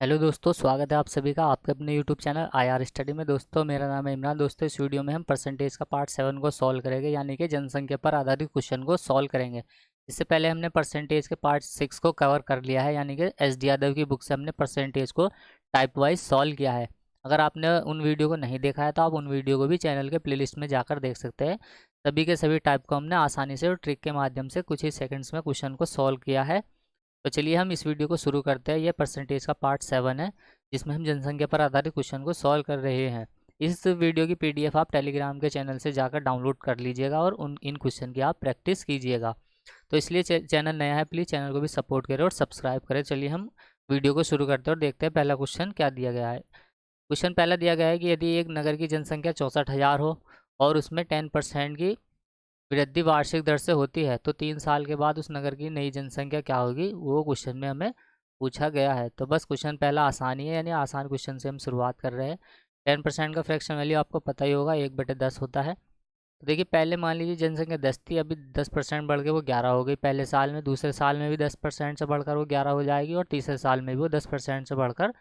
Hello दोस्तों, स्वागत है आप सभी का आपके अपने यूट्यूब चैनल आईआर स्टडी में। दोस्तों मेरा नाम है इमरान। दोस्तों इस वीडियो में हम परसेंटेज का पार्ट 7 को सॉल्व करेंगे, यानी कि जनसंख्या पर आधारित क्वेश्चन को सॉल्व करेंगे। इससे पहले हमने परसेंटेज के पार्ट 6 को कवर कर लिया है, यानी कि एस डी यादव की बुक से हमने परसेंटेज को टाइप वाइज सॉल्व किया है। अगर आपने उन वीडियो को नहीं देखा है तो आप उन वीडियो को भी चैनल के प्लेलिस्ट में जाकर देख सकते हैं। सभी के सभी टाइप को हमने आसानी से और ट्रिक के माध्यम से कुछ ही सेकंड्स में क्वेश्चन को सॉल्व किया है। तो चलिए हम इस वीडियो को शुरू करते हैं। यह परसेंटेज का पार्ट 7 है, जिसमें हम जनसंख्या पर आधारित क्वेश्चन को सॉल्व कर रहे हैं। इस वीडियो की पीडीएफ आप टेलीग्राम के चैनल से जाकर डाउनलोड कर लीजिएगा और इन क्वेश्चन की आप प्रैक्टिस कीजिएगा। तो इसलिए चैनल नया है, प्लीज़ चैनल को भी सपोर्ट करें और सब्सक्राइब करें। चलिए हम वीडियो को शुरू करते हैं और देखते हैं पहला क्वेश्चन क्या दिया गया है। क्वेश्चन पहला दिया गया है कि यदि एक नगर की जनसंख्या 64,000 हो और उसमें 10% की वृद्धि वार्षिक दर से होती है, तो 3 साल के बाद उस नगर की नई जनसंख्या क्या होगी, वो क्वेश्चन में हमें पूछा गया है। तो बस क्वेश्चन पहला आसानी है, यानी आसान क्वेश्चन से हम शुरुआत कर रहे हैं। 10% का फ्रैक्शन वैल्यू आपको पता ही होगा, 1/10 होता है। तो देखिए पहले मान लीजिए जनसंख्या 10 थी, अभी 10% बढ़ के वो 11 हो गई पहले साल में। दूसरे साल में भी 10% से बढ़कर वो 11 हो जाएगी और तीसरे साल में भी वो 10% से बढ़कर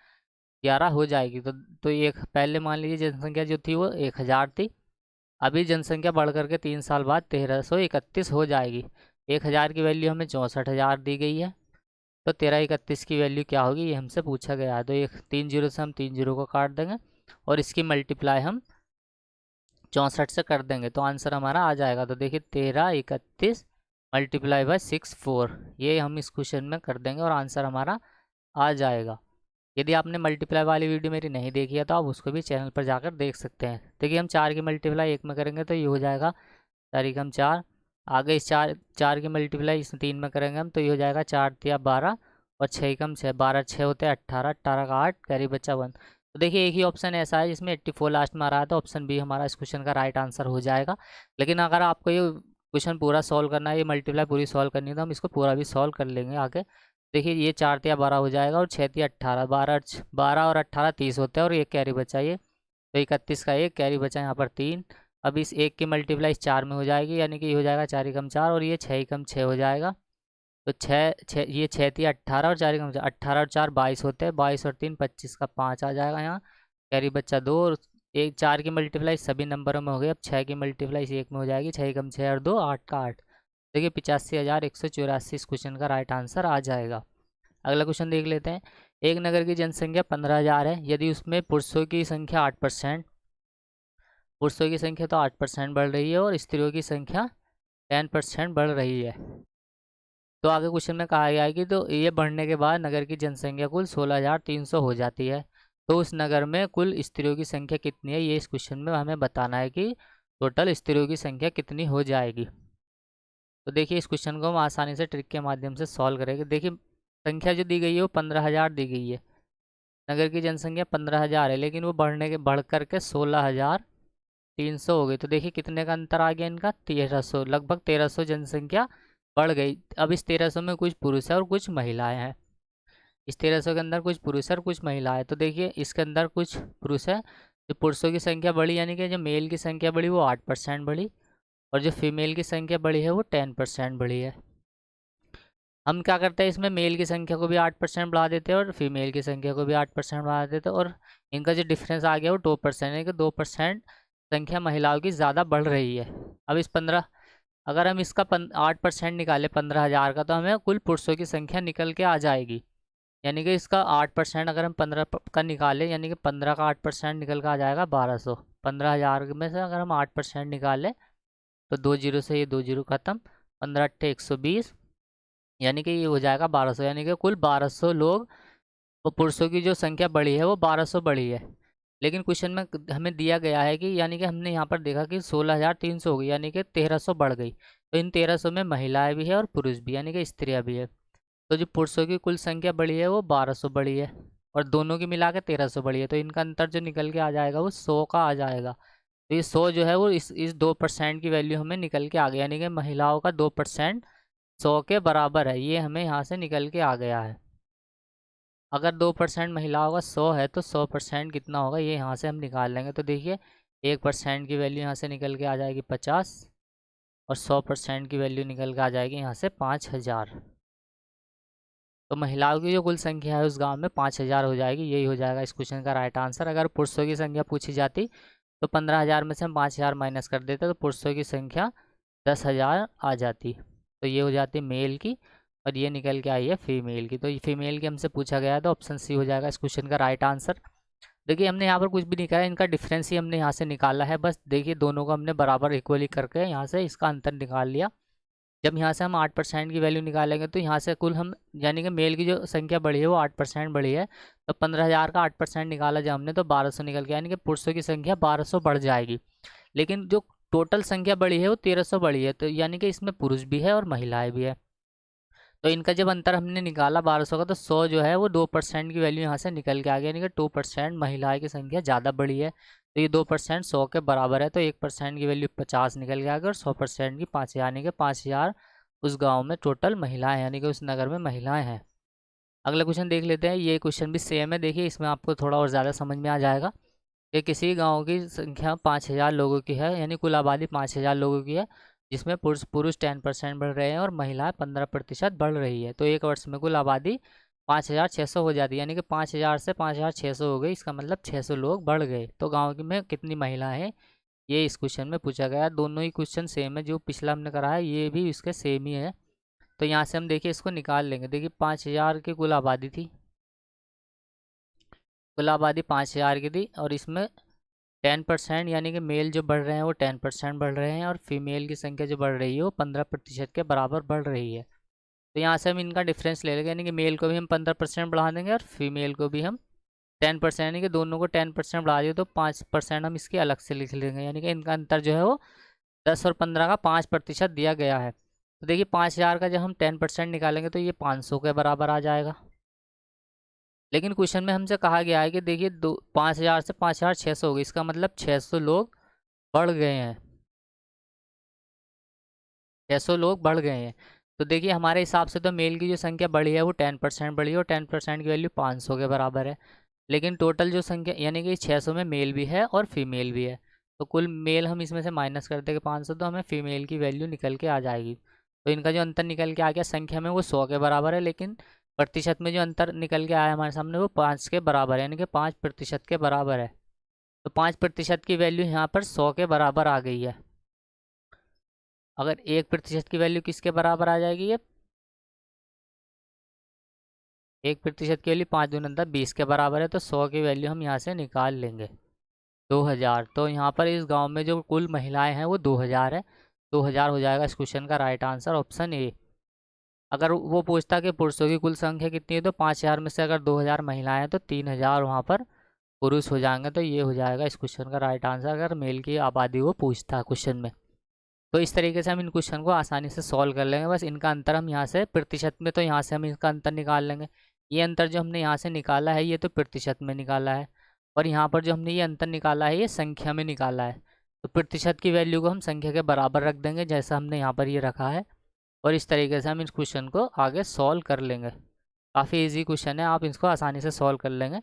11 हो जाएगी। तो एक पहले मान लीजिए जनसंख्या जो थी वो 1,000 थी, अभी जनसंख्या बढ़ करके 3 साल बाद 1331 हो जाएगी। 1,000 की वैल्यू हमें 64,000 दी गई है, तो 1331 की वैल्यू क्या होगी ये हमसे पूछा गया है। तो एक 3 जीरो से हम 3 जीरो को काट देंगे और इसकी मल्टीप्लाई हम 64 से कर देंगे, तो आंसर हमारा आ जाएगा। तो देखिए 1331 मल्टीप्लाई बाय 64, ये हम इस क्वेश्चन में कर देंगे और आंसर हमारा आ जाएगा। यदि आपने मल्टीप्लाई वाली वीडियो मेरी नहीं देखी है तो आप उसको भी चैनल पर जाकर देख सकते हैं। देखिए हम 4 की मल्टीप्लाई 1 में करेंगे तो ये हो जाएगा 4 आगे इस चार चार की मल्टीप्लाई इस 3 में करेंगे हम, तो ये हो जाएगा 4 × 3 = 12 और 6 × 6 12, 6 होते हैं 18, 18 का 8, कैरी बचा 1। तो देखिए एक ही ऑप्शन ऐसा है जिसमें 84 लास्ट में आ रहा है, तो ऑप्शन बी हमारा इस क्वेश्चन का राइट आंसर हो जाएगा। लेकिन अगर आपको ये क्वेश्चन पूरा सॉल्व करना है, ये मल्टीप्लाई पूरी सॉल्व करनी है, तो हम इसको पूरा भी सॉल्व कर लेंगे आगे। देखिए ये 4 × 3 = 12 हो जाएगा और 6 × 3 = 18, 12 और 18 30 होते हैं और एक कैरी बचा ये, तो 31 का एक कैरी बचा यहाँ पर 3। अब इस एक की मल्टीप्लाई इस 4 में हो जाएगी, यानी कि ये हो जाएगा 4 × 4 और ये 6 × 6 हो जाएगा। तो 6 ये 6 × 3 = 18 और 4 × 4 18 और 4 22 होते हैं, 22 और 3 25 का 5 आ जाएगा यहाँ, कैरी बच्चा 2 और एक 4 की मल्टीप्लाई सभी नंबरों में हो गई। अब 6 की मल्टीप्लाई इस एक में हो जाएगी, 6 × 6 और 2 8 का 8। देखिए 85,184 इस क्वेश्चन का राइट आंसर आ जाएगा। अगला क्वेश्चन देख लेते हैं। एक नगर की जनसंख्या 15,000 है, यदि उसमें पुरुषों की संख्या 8%, पुरुषों की संख्या तो 8% बढ़ रही है और स्त्रियों की संख्या 10% बढ़ रही है। तो आगे क्वेश्चन में कहा गया है कि तो ये बढ़ने के बाद नगर की जनसंख्या कुल 16,300 हो जाती है, तो उस नगर में कुल स्त्रियों की संख्या कितनी है, ये इस क्वेश्चन में हमें बताना है कि टोटल स्त्रियों की संख्या कितनी हो जाएगी। तो देखिए इस क्वेश्चन को हम आसानी से ट्रिक के माध्यम से सॉल्व करेंगे। देखिए संख्या जो दी गई है वो 15,000 दी गई है, नगर की जनसंख्या 15,000 है, लेकिन वो बढ़ करके 16,300 हो गई। तो देखिए कितने का अंतर आ गया इनका, 1300, लगभग 1300 जनसंख्या बढ़ गई। अब इस 1300 में कुछ पुरुष है और कुछ महिलाएं हैं। इस 1300 के अंदर कुछ पुरुष है और कुछ महिलाएं, तो देखिए इसके अंदर कुछ पुरुष है, जो पुरुषों की संख्या बढ़ी, यानी कि जो मेल की संख्या बढ़ी वो 8% बढ़ी और जो फीमेल की संख्या बढ़ी है वो 10% बढ़ी है। हम क्या करते हैं, इसमें मेल की संख्या को भी 8% बढ़ा देते हैं और फीमेल की संख्या को भी 8% बढ़ा देते हैं, और इनका जो डिफरेंस आ गया वो 2%, यानी कि 2% संख्या महिलाओं की ज़्यादा बढ़ रही है। अब इस 15, अगर हम इसका 8% निकालें 15,000 का, तो हमें कुल पुरुषों की संख्या निकल के आ जाएगी। यानी कि इसका 8% अगर हम 15 का निकालें, यानी कि 15 का 8% निकल के आ जाएगा 1200। 15,000 में से अगर हम 8% निकालें तो 2 जीरो से ये 2 जीरो खत्म, 15 अट्ठे 120, यानी कि ये हो जाएगा 1200, यानी कि कुल 1200 लोग, वो पुरुषों की जो संख्या बढ़ी है वो 1200 बढ़ी है। लेकिन क्वेश्चन में हमें दिया गया है कि, यानी कि हमने यहाँ पर देखा कि 16,300 हो गई, यानी कि 1300 बढ़ गई। तो इन 1300 में महिलाएं भी है और पुरुष भी, यानी कि स्त्रियाँ भी है। तो जो पुरुषों की कुल संख्या बढ़ी है वो 1200 बढ़ी है और दोनों की मिला के 1300 बढ़ी है, तो इनका अंतर जो निकल के आ जाएगा वो 100 का आ जाएगा। तो ये 100 जो है वो इस 2% की वैल्यू हमें निकल के आ गया, यानी कि महिलाओं का 2% 100 के बराबर है, ये हमें यहाँ से निकल के आ गया है। अगर 2% महिलाओं का 100 है तो 100% कितना होगा ये यहाँ से हम निकाल लेंगे। तो देखिए 1% की वैल्यू यहाँ से निकल के आ जाएगी 50 और 100% की वैल्यू निकल के आ जाएगी यहाँ से 5,000। तो महिलाओं की जो कुल संख्या है उस गांव में 5,000 हो जाएगी। यही हो जाएगा इस क्वेश्चन का राइट आंसर। अगर पुरुषों की संख्या पूछी जाती तो 15,000 में से हम 5,000 माइनस कर देते तो पुरुषों की संख्या 10,000 आ जाती। तो ये हो जाती मेल की और ये निकल के आई है फीमेल की। तो ये फीमेल की हमसे पूछा गया है तो ऑप्शन सी हो जाएगा इस क्वेश्चन का राइट आंसर। देखिए हमने यहाँ पर कुछ भी निकाला, इनका डिफरेंस ही हमने यहाँ से निकाला है। बस देखिए दोनों को हमने बराबर इक्वली करके यहाँ से इसका अंतर निकाल लिया। जब यहाँ से हम 8% की वैल्यू निकालेंगे तो यहाँ से कुल हम यानी कि मेल की जो संख्या बढ़ी है वो 8% बढ़ी है। तो 15,000 का 8% निकाला जब हमने तो 1200 निकल गया, यानी कि पुरुषों की संख्या 1200 बढ़ जाएगी। लेकिन जो टोटल संख्या बढ़ी है वो 1300 बढ़ी है, तो यानी कि इसमें पुरुष भी है और महिलाएं भी है। तो इनका जब अंतर हमने निकाला 1200 का तो 100 जो है वो 2% की वैल्यू यहाँ से निकल के आ गया, यानी कि 2% महिलाएं की संख्या ज़्यादा बढ़ी है। तो ये 2% 100 के बराबर है, तो 1% की वैल्यू 50 निकल के आ गया और 100% की 5,000, यानी कि 5,000 उस गांव में टोटल महिलाएं, यानी कि उस नगर में महिलाएं हैं। अगला क्वेश्चन देख लेते हैं। ये क्वेश्चन भी सेम है, देखिए इसमें आपको थोड़ा और ज़्यादा समझ में आ जाएगा कि किसी गांव की संख्या 5,000 लोगों की है, यानी कुल आबादी 5,000 लोगों की है, जिसमें पुरुष पुरुष 10% बढ़ रहे हैं और महिलाएं 15% बढ़ रही है। तो एक वर्ष में कुल आबादी 5,600 हो जाती है, यानी कि 5,000 से 5,600 हो गई। इसका मतलब 600 लोग बढ़ गए। तो गाँव में कितनी महिलाएं हैं, ये इस क्वेश्चन में पूछा गया। दोनों ही क्वेश्चन सेम है, जो पिछला हमने करा है ये भी इसके सेम ही है। तो यहाँ से हम देखिए इसको निकाल लेंगे। देखिए 5,000 की कुल आबादी थी, कुल आबादी 5,000 की थी और इसमें 10% यानी कि मेल जो बढ़ रहे हैं वो 10% बढ़ रहे हैं और फीमेल की संख्या जो बढ़ रही है वो 15% के बराबर बढ़ रही है। तो यहाँ से हम इनका डिफरेंस ले लेंगे, यानी कि मेल को भी हम 15% बढ़ा देंगे और फीमेल को भी हम 10%, यानी कि दोनों को 10% बढ़ा दिए तो 5% हम इसकी अलग से लिख लेंगे, यानी कि इनका अंतर जो है वो 10 और 15 का 5% दिया गया है। तो देखिए 5,000 का जब हम 10% निकालेंगे तो ये 500 के बराबर आ जाएगा। लेकिन क्वेश्चन में हमसे कहा गया है कि देखिए 5,000 से 5,600 हो गई, इसका मतलब 600 लोग बढ़ गए हैं, 600 लोग बढ़ गए हैं। तो देखिए हमारे हिसाब से तो मेल की जो संख्या बढ़ी है वो 10% बढ़ी है और 10% की वैल्यू 500 के बराबर है। लेकिन टोटल जो संख्या यानी कि 600 में मेल भी है और फीमेल भी है, तो कुल मेल हम इसमें से माइनस कर देंगे 500 तो हमें फीमेल की वैल्यू निकल के आ जाएगी। तो इनका जो अंतर निकल के आ गया संख्या में वो 100 के बराबर है, लेकिन प्रतिशत में जो अंतर निकल के आया हमारे सामने वो 5 के बराबर है, यानी कि 5% के बराबर है। तो 5% की वैल्यू यहाँ पर 100 के बराबर आ गई है। अगर 1% की वैल्यू किसके बराबर आ जाएगी, ये 1% की वैल्यू 5 दूनी 20 के बराबर है। तो 100 की वैल्यू हम यहाँ से निकाल लेंगे 2,000। तो यहाँ पर इस गांव में जो कुल महिलाएं हैं वो 2,000 है। 2,000 हो जाएगा इस क्वेश्चन का राइट आंसर, ऑप्शन ए। अगर वो पूछता कि पुरुषों की कुल संख्या कितनी है तो 5,000 में से अगर 2,000 महिलाएं हैं तो 3,000 वहाँ पर पुरुष हो जाएंगे। तो ये हो जाएगा इस क्वेश्चन का राइट आंसर, अगर मेल की आबादी वो पूछता है क्वेश्चन में। तो इस तरीके से हम इन क्वेश्चन को आसानी से सॉल्व कर लेंगे। बस इनका अंतर हम यहाँ से प्रतिशत में, तो यहाँ से हम इसका अंतर निकाल लेंगे। ये अंतर जो हमने यहाँ से निकाला है ये तो प्रतिशत में निकाला है, और यहाँ पर जो हमने ये अंतर निकाला है ये संख्या में निकाला है। तो प्रतिशत की वैल्यू को हम संख्या के बराबर रख देंगे जैसा हमने यहाँ पर ये रखा है, और इस तरीके से हम इस क्वेश्चन को आगे सॉल्व कर लेंगे। काफ़ी ईजी क्वेश्चन है, आप इसको आसानी से सॉल्व कर लेंगे।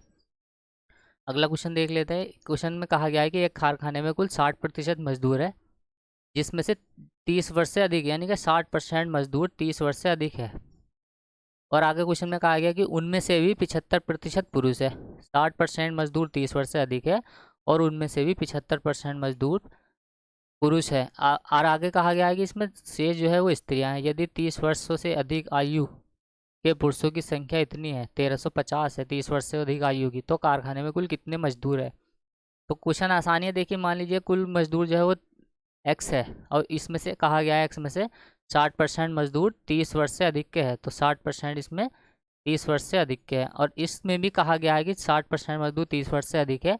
अगला क्वेश्चन देख लेते हैं। क्वेश्चन में कहा गया है कि एक कारखाने में कुल 60% मजदूर है, जिसमें से 30 वर्ष से अधिक, यानी कि 60% मजदूर 30 वर्ष से अधिक है। और आगे क्वेश्चन में कहा गया कि उनमें से भी 75% पुरुष है। 60% मजदूर 30 वर्ष से अधिक है और उनमें से भी 75% मजदूर पुरुष है। और आगे कहा गया है कि इसमें शेष जो है वो स्त्रियां हैं। यदि 30 वर्षों से अधिक आयु के पुरुषों की संख्या इतनी है, 1350 है 30 वर्ष से अधिक आयु की, तो कारखाने में कुल कितने मजदूर है। तो क्वेश्चन आसानी है। देखिए मान लीजिए कुल मजदूर जो है वो एक्स है, और इसमें से कहा गया है एक्स में से 60% मजदूर 30 वर्ष से अधिक के हैं, तो 60% इसमें 30 वर्ष से अधिक के हैं। और इसमें भी कहा गया है कि 60% मजदूर 30 वर्ष से अधिक है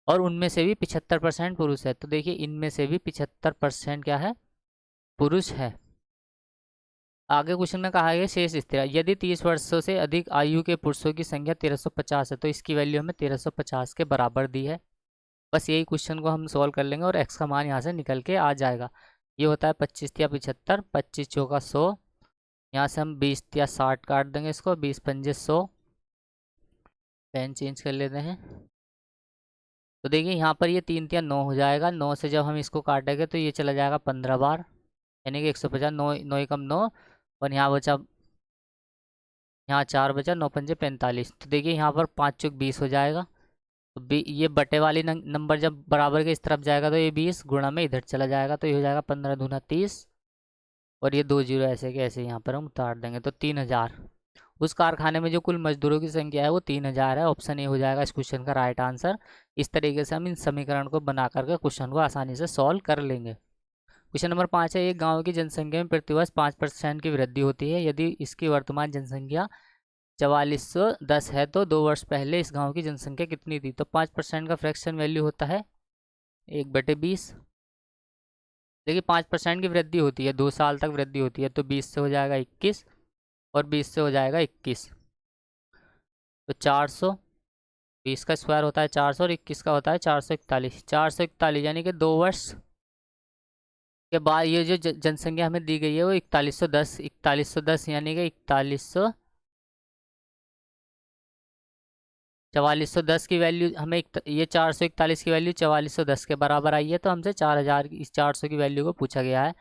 और उनमें से भी 75% पुरुष है। तो देखिए इनमें से भी 75% क्या है, पुरुष है। आगे क्वेश्चन में कहा गया शेष स्त्रियां, यदि 30 वर्षों से अधिक आयु के पुरुषों की संख्या 1350 है तो इसकी वैल्यू हमें 1350 के बराबर दी है। बस यही क्वेश्चन को हम सॉल्व कर लेंगे और एक्स का मान यहाँ से निकल के आ जाएगा। ये होता है 25 या 75, 25 चौका 100, यहाँ से हम 20 या 60 काट देंगे इसको, 20 पंजे 100। पेन चेंज कर लेते हैं। तो देखिए यहाँ पर ये 3 या 9 हो जाएगा। 9 से जब हम इसको काटेंगे तो ये चला जाएगा 15 बार, यानी कि 150। 9 9 कम 9, और यहाँ बचा यहाँ 4 बचा, 9 पंजे 45। तो देखिए यहाँ पर 5 चौक 20 हो जाएगा। तो ये बटे वाली नंबर जब बराबर के इस तरफ जाएगा तो ये 20 गुणा में इधर चला जाएगा, तो ये हो जाएगा 15 दूना 30, और ये 2 जीरो ऐसे के ऐसे यहाँ पर हम उतार देंगे तो 3000। उस कारखाने में जो कुल मजदूरों की संख्या है वो 3000 है। ऑप्शन ए हो जाएगा इस क्वेश्चन का राइट आंसर। इस तरीके से हम इन समीकरण को बना करके क्वेश्चन को आसानी से सॉल्व कर लेंगे। क्वेश्चन नंबर 5 है, एक गांव की जनसंख्या में प्रतिवर्ष 5% की वृद्धि होती है। यदि इसकी वर्तमान जनसंख्या 4410 है तो 2 वर्ष पहले इस गांव की जनसंख्या कितनी थी? तो 5% का फ्रैक्शन वैल्यू होता है 1/20। देखिए 5% की वृद्धि होती है, 2 साल तक वृद्धि होती है, तो 20 से हो जाएगा 21 और 20 से हो जाएगा 21, तो 400। 20 का स्क्वायर होता है 400 और 21 का होता है 441। 441 यानी कि 2 वर्ष के बाद ये जो जनसंख्या हमें दी गई है वो 4110, 4110 यानी कि 4410 की वैल्यू हमें ये 441 की वैल्यू 4410 के बराबर आई है, तो हमसे 4000 इस 400 की वैल्यू को पूछा गया है।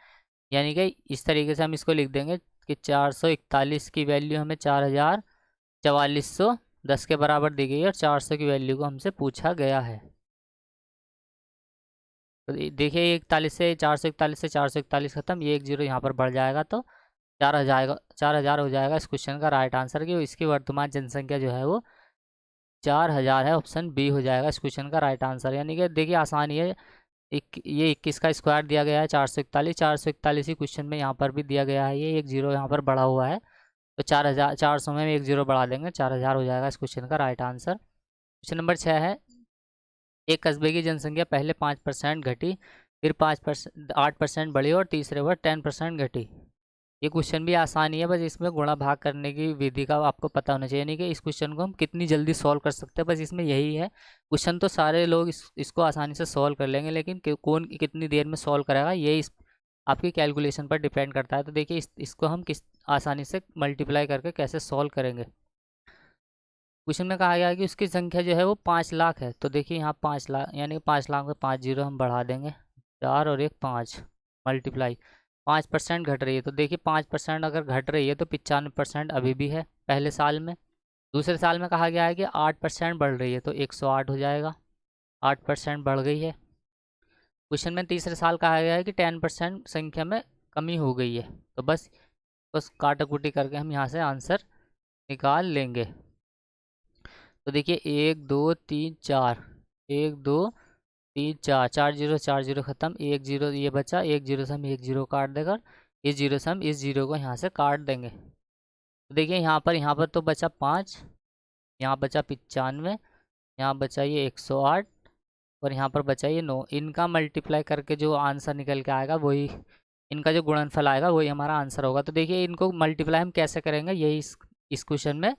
यानी कि इस तरीके से हम इसको लिख देंगे कि 441 की वैल्यू हमें 4410 के बराबर दी गई है और 400 की वैल्यू को हमसे पूछा गया है। तो देखिए 41 से 441 से 441 खत्म, ये 1 जीरो यहाँ पर बढ़ जाएगा तो 4000 हो जाएगा इस क्वेश्चन का राइट आंसर। की इसकी वर्तमान जनसंख्या जो है वो 4000 है। ऑप्शन बी हो जाएगा इस क्वेश्चन का राइट आंसर। यानी कि देखिए आसानी है, ये 21 का स्क्वायर दिया गया है 441 ही क्वेश्चन में यहाँ पर भी दिया गया है, ये 1 जीरो यहाँ पर बढ़ा हुआ है, तो 4000 400 में 1 जीरो बढ़ा देंगे, 4000 हो जाएगा इस क्वेश्चन का राइट आंसर। क्वेश्चन नंबर 6 है, एक कस्बे की जनसंख्या पहले 5% घटी, फिर 8% बढ़ी और तीसरे बार 10% घटी। ये क्वेश्चन भी आसानी है, बस इसमें गुणा भाग करने की विधि का आपको पता होना चाहिए, यानी कि इस क्वेश्चन को हम कितनी जल्दी सॉल्व कर सकते हैं, बस इसमें यही है। क्वेश्चन तो सारे लोग इसको आसानी से सॉल्व कर लेंगे, लेकिन कौन कितनी देर में सॉल्व करेगा ये आपकी कैलकुलेशन पर डिपेंड करता है। तो देखिए इसको हम किस आसानी से मल्टीप्लाई करके कैसे सॉल्व करेंगे। क्वेश्चन में कहा गया है कि उसकी संख्या जो है वो 5 लाख है। तो देखिए यहाँ 5 लाख यानी 5 लाख में 5 जीरो हम बढ़ा देंगे, 4 और 1 5 मल्टीप्लाई 5% घट रही है। तो देखिए 5% अगर घट रही है तो 95% अभी भी है पहले साल में। दूसरे साल में कहा गया है कि 8% बढ़ रही है, तो 108 हो जाएगा, 8% बढ़ गई है। क्वेश्चन में तीसरे साल कहा गया है कि 10% संख्या में कमी हो गई है। तो बस काटा कुटी करके हम यहाँ से आंसर निकाल लेंगे। तो देखिए 1 2 3 4, 1 2 3 4, 4 जीरो ख़त्म, 1 जीरो ये बचा, 1 जीरो से हम 1 जीरो काट देकर इस जीरो से हम इस जीरो को यहाँ से काट देंगे। तो देखिए यहाँ पर तो बचा 5, यहाँ बचा 95, यहाँ बचा ये 108 और यहाँ पर बचा ये 9। इनका मल्टीप्लाई करके जो आंसर निकल के आएगा वही, इनका जो गुणनफल आएगा वही हमारा आंसर होगा। तो देखिए इनको मल्टीप्लाई हम कैसे करेंगे, यही इस क्वेश्चन में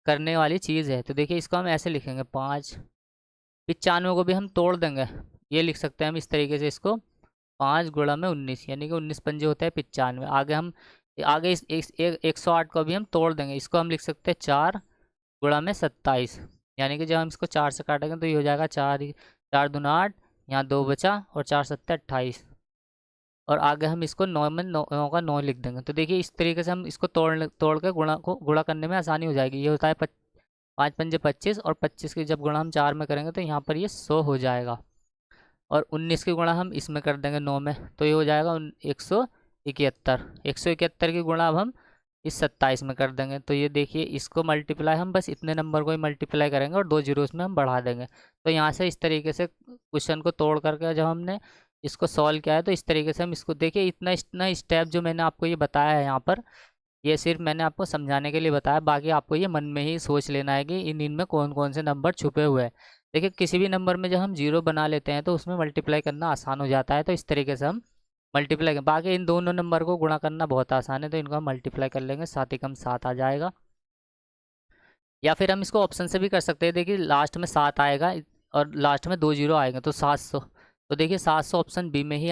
करने वाली चीज़ है। तो देखिए इसको हम ऐसे लिखेंगे 5, 95 को भी हम तोड़ देंगे, ये लिख सकते हैं हम इस तरीके से इसको, 5 गुणा में 19 यानी कि 19 पंजे होते हैं 95। आगे हम इस 108 को भी हम तोड़ देंगे, इसको हम लिख सकते हैं 4 गुणा में 27, यानी कि जब हम इसको 4 से काटेंगे तो ये हो जाएगा 4 दूना 8, यहाँ 2 बचा और 4 सत्ते 28, और आगे हम इसको 9 में 9 का 9 लिख देंगे। तो देखिए इस तरीके से हम इसको तोड़ के गुणा करने में आसानी हो जाएगी। ये होता है 5 पंजे 25 और 25 की जब गुणा हम 4 में करेंगे तो यहाँ पर ये 100 हो जाएगा, और 19 की गुणा हम इसमें कर देंगे 9 में, तो ये हो जाएगा 171। 171 की गुणा अब हम इस 27 में कर देंगे। तो ये देखिए इसको मल्टीप्लाई हम बस इतने नंबर को ही मल्टीप्लाई करेंगे और 2 जीरो इसमें हम बढ़ा देंगे। तो यहाँ से इस तरीके से क्वेश्चन को तोड़ करके जब हमने इसको सॉल्व किया है तो इस तरीके से हम इसको देखिए, इतना स्टेप जो मैंने आपको ये बताया है यहाँ पर, ये सिर्फ मैंने आपको समझाने के लिए बताया, बाकी आपको ये मन में ही सोच लेना है कि इनमें कौन कौन से नंबर छुपे हुए हैं। देखिए किसी भी नंबर में जब हम जीरो बना लेते हैं तो उसमें मल्टीप्लाई करना आसान हो जाता है, तो इस तरीके से हम मल्टीप्लाई करें। बाकी इन दोनों नंबर को गुणा करना बहुत आसान है, तो इनको हम मल्टीप्लाई कर लेंगे, 7 एकम 7 आ जाएगा। या फिर हम इसको ऑप्शन से भी कर सकते हैं, देखिए लास्ट में 7 आएगा और लास्ट में 2 जीरो आएंगे तो 700। तो देखिए 700 ऑप्शन बी में ही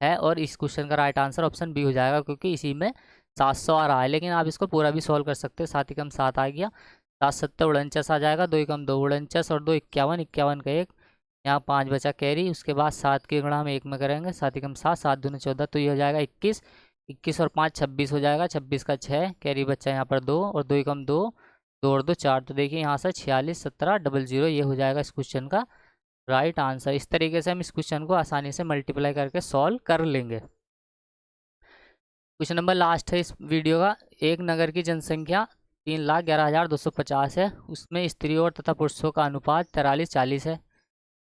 है, और इस क्वेश्चन का राइट आंसर ऑप्शन बी हो जाएगा, क्योंकि इसी में 700 आ रहा है। लेकिन आप इसको पूरा भी सॉल्व कर सकते हैं, 7 एकम 7 आ गया, 7 सत्ते 49 आ जाएगा, 2 एकम 2 49 और 2 51, 51 का 1, यहाँ 5 बचा कैरी, उसके बाद 7 की गुणा हम 1 में करेंगे, 7 एकम 7, 7 दूनी 14, तो ये हो जाएगा 21। 21 और 5 26 हो जाएगा, 26 का 6 कैरी बच्चा यहाँ पर 2 और 2 एकम 2, 2 और 2 4। तो देखिए यहाँ से 46 17 00 ये हो जाएगा इस क्वेश्चन का राइट आंसर। इस तरीके से हम इस क्वेश्चन को आसानी से मल्टीप्लाई करके सॉल्व कर लेंगे। क्वेश्चन नंबर लास्ट है इस वीडियो का। एक नगर की जनसंख्या 3,11,250 है, उसमें स्त्रियों और तथा पुरुषों का अनुपात 43-40 है।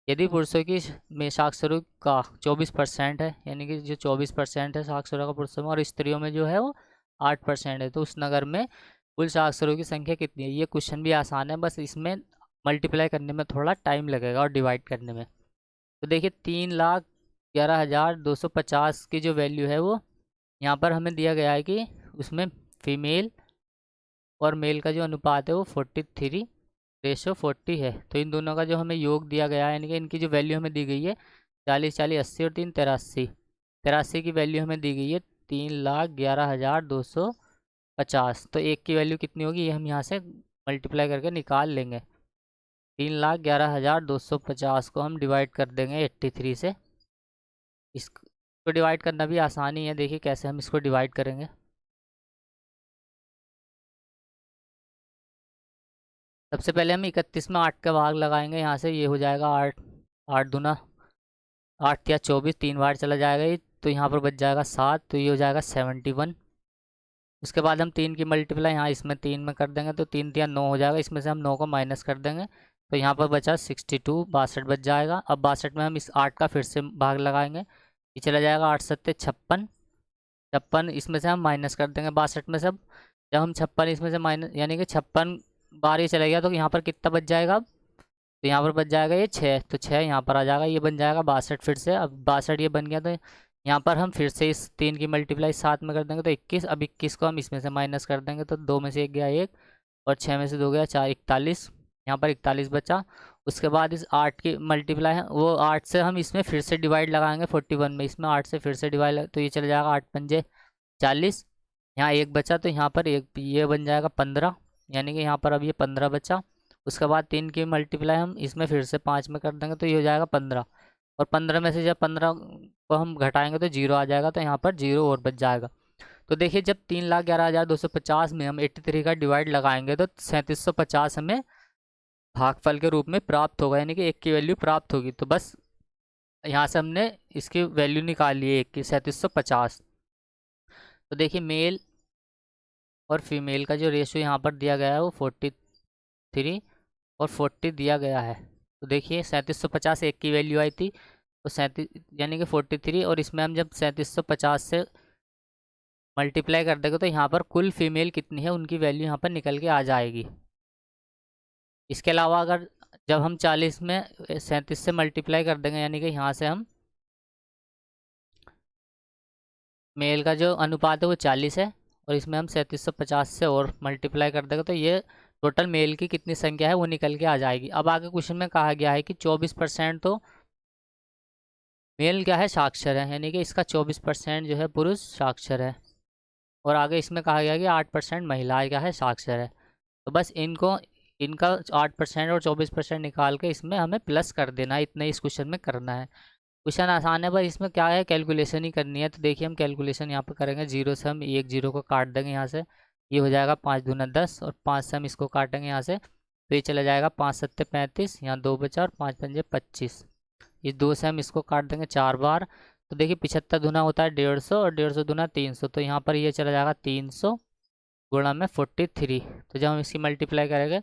यदि पुरुषों की में साक्षरों का 24% है, यानी कि जो 24% है साक्षरों का पुरुषों में, और स्त्रियों में जो है वो 8% है, तो उस नगर में कुल साक्षरों की संख्या कितनी है। ये क्वेश्चन भी आसान है, बस इसमें मल्टीप्लाई करने में थोड़ा टाइम लगेगा और डिवाइड करने में। तो देखिए 3,11,250 की जो वैल्यू है वो यहाँ पर हमें दिया गया है कि उसमें फीमेल और मेल का जो अनुपात है वो 43:40 है। तो इन दोनों का जो हमें योग दिया गया है, यानी कि इनकी जो वैल्यू हमें दी गई है 40 40 80 और 3 83, 83 की वैल्यू हमें दी गई है 3,11,250। तो एक की वैल्यू कितनी होगी ये हम यहाँ से मल्टीप्लाई करके निकाल लेंगे। 3,11,250 को हम डिवाइड कर देंगे 83 से। इसको डिवाइड करना भी आसानी है, देखिए कैसे हम इसको डिवाइड करेंगे। सबसे पहले हम 31 में 8 का भाग लगाएंगे, यहाँ से ये हो जाएगा 8, 8 दूना 8 या 24, 3 बार चला जाएगा ये, तो यहाँ पर बच जाएगा 7, तो ये हो जाएगा 71। उसके बाद हम 3 की मल्टीप्लाई यहाँ इसमें 3 में कर देंगे, तो 3 3 9 हो जाएगा, इसमें से हम 9 को माइनस कर देंगे, तो यहाँ पर बचा 62, 62 बच जाएगा। अब 62 में हम इस 8 का फिर से भाग लगाएंगे, ये चला जाएगा 8 7 56, 56 इसमें से हम माइनस कर देंगे 62 में से। अब जब हम 56 इसमें से माइनस, यानी कि 56 बार ये चला गया, तो यहाँ पर कितना बच जाएगा। तो यहाँ पर बच जाएगा ये 6, तो 6 यहाँ पर आ जाएगा, ये बन जाएगा 62 फिर से। अब 62 ये बन गया, तो यहाँ पर हम फिर से इस 3 की मल्टीप्लाई 7 में कर देंगे, तो 21। अब 21 को हम इसमें से माइनस कर देंगे, तो 2 में से 1 गया 1 और 6 में से 2 गया 4, 41, यहाँ पर 41 बचा। उसके बाद इस 8 की मल्टीप्लाई है वो 8 से हम इसमें फिर से डिवाइड लगाएंगे 41 में, इसमें 8 से फिर से डिवाइड, तो ये चला जाएगा 8 पंजे 40, यहाँ 1 बचा, तो यहाँ पर एक ये बन जाएगा 15, यानी कि यहाँ पर अब ये 15 बचा। उसके बाद 3 की मल्टीप्लाई हम इसमें फिर से 5 में कर देंगे, तो ये हो जाएगा 15, और 15 में से जब 15 को हम घटाएंगे तो 0 आ जाएगा, तो यहाँ पर 0 और बच जाएगा। तो देखिए जब 3,11,250 में हम 83 का डिवाइड लगाएंगे तो 3750 हमें भागफल के रूप में प्राप्त होगा, यानी कि 1 की वैल्यू प्राप्त होगी। तो बस यहाँ से हमने इसकी वैल्यू निकाल ली है 1 की, 3750। तो देखिए मेल और फीमेल का जो रेशियो यहाँ पर दिया गया है वो 43 और 40 दिया गया है। तो देखिए 3750 1 की वैल्यू आई थी, तो 37 यानी कि 43, और इसमें हम जब 3750 से मल्टीप्लाई कर देंगे तो यहाँ पर कुल फीमेल कितनी है उनकी वैल्यू यहाँ पर निकल के आ जाएगी। इसके अलावा अगर जब हम 40 में 37 से मल्टीप्लाई कर देंगे, यानी कि यहाँ से हम मेल का जो अनुपात है वो 40 है, और इसमें हम 3750 से और मल्टीप्लाई कर देंगे, तो ये टोटल मेल की कितनी संख्या है वो निकल के आ जाएगी। अब आगे क्वेश्चन में कहा गया है कि 24% तो मेल क्या है साक्षर है, यानी कि इसका 24% जो है पुरुष साक्षर है, और आगे इसमें कहा गया कि 8% महिलाएं क्या है साक्षर है। तो बस इनका 8% और 24% निकाल के इसमें हमें प्लस कर देना है, इतना इस क्वेश्चन में करना है। क्वेश्चन आसान है, बस इसमें क्या है कैलकुलेशन ही करनी है। तो देखिए हम कैलकुलेशन यहाँ पर करेंगे, 0 से हम 1 0 को काट देंगे यहाँ से, ये हो जाएगा 5 दूना 10, और 5 से हम इसको काटेंगे यहाँ से, तो ये चला जाएगा 5 7 35, यहाँ 2 बचा, और 5 पंजे 25, इस 2 से हम इसको काट देंगे 4 बार। तो देखिए 75 दूना होता है 150, और 150 दूना 300, तो यहाँ पर ये चला जाएगा 300 गुणा में 43। तो जब हम इसकी मल्टीप्लाई करेंगे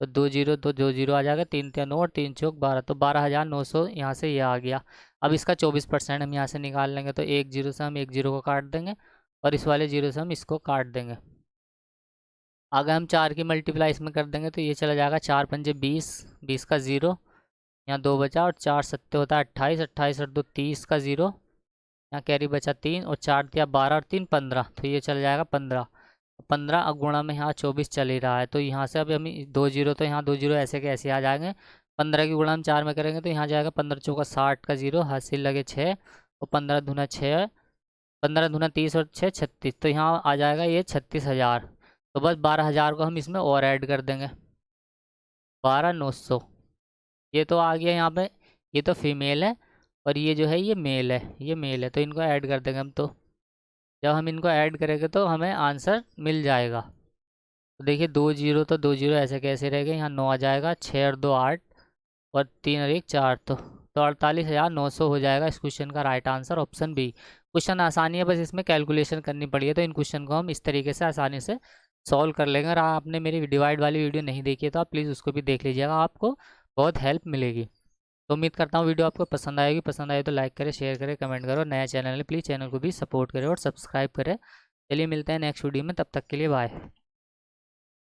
तो 2 0 आ जाएगा, 3 3 9 और 3 चौक 12, तो 12,900 यहाँ से ये आ गया। अब इसका 24% हम यहाँ से निकाल लेंगे, तो 1 0 से हम 1 0 को काट देंगे, और इस वाले 0 से हम इसको काट देंगे। आगे हम 4 की मल्टीप्लाई इसमें कर देंगे, तो ये चला जाएगा 4 पंजे 20, 20 का 0, यहाँ 2 बचा, और 4 सत्ते होता है 28, 28 और 2 30 का 0, यहाँ कैरी बचा 3, और 4 दिया 12 और 3 15, तो ये चला जाएगा 15, 15 गुणा में यहाँ 24 चल ही रहा है, तो यहाँ से अब हम 2 0, तो यहाँ 2 0 ऐसे के ऐसे आ जाएंगे। 15 की गुणा हम 4 में करेंगे, तो यहाँ जाएगा 15 चौका 60 का 0, हासिल लगे 6, और 15 दूना 6, 15 दूना 30 और 6 36, तो यहाँ आ जाएगा ये 36,000। तो बस 12,000 को हम इसमें और ऐड कर देंगे, 12,900, ये तो आ गया यहाँ पे। ये तो फीमेल है, और ये जो है ये मेल है, ये मेल है, तो इनको ऐड कर देंगे हम। तो जब हम इनको ऐड करेंगे तो हमें आंसर मिल जाएगा। तो देखिए 2 जीरो तो 2 जीरो ऐसे कैसे रहेगा, यहाँ 9 आ जाएगा, 6 और 2 8 और 3 और 1 4, तो 48,900 हो जाएगा इस क्वेश्चन का right answer, option B. Question आसानी है, बस इसमें कैलकुलेशन करनी पड़ी है, तो इन क्वेश्चन को हम इस तरीके से आसानी से सॉल्व कर लेंगे। अगर आपने मेरी डिवाइड वाली वीडियो नहीं देखी है तो आप प्लीज़ उसको भी देख लीजिएगा, आपको बहुत हेल्प मिलेगी। तो उम्मीद करता हूँ वीडियो आपको पसंद आएगी, पसंद आए तो लाइक करें, शेयर करें, कमेंट करो। नया चैनल है प्लीज़ चैनल को भी सपोर्ट करें और सब्सक्राइब करें। चलिए मिलते हैं नेक्स्ट वीडियो में, तब तक के लिए बाय।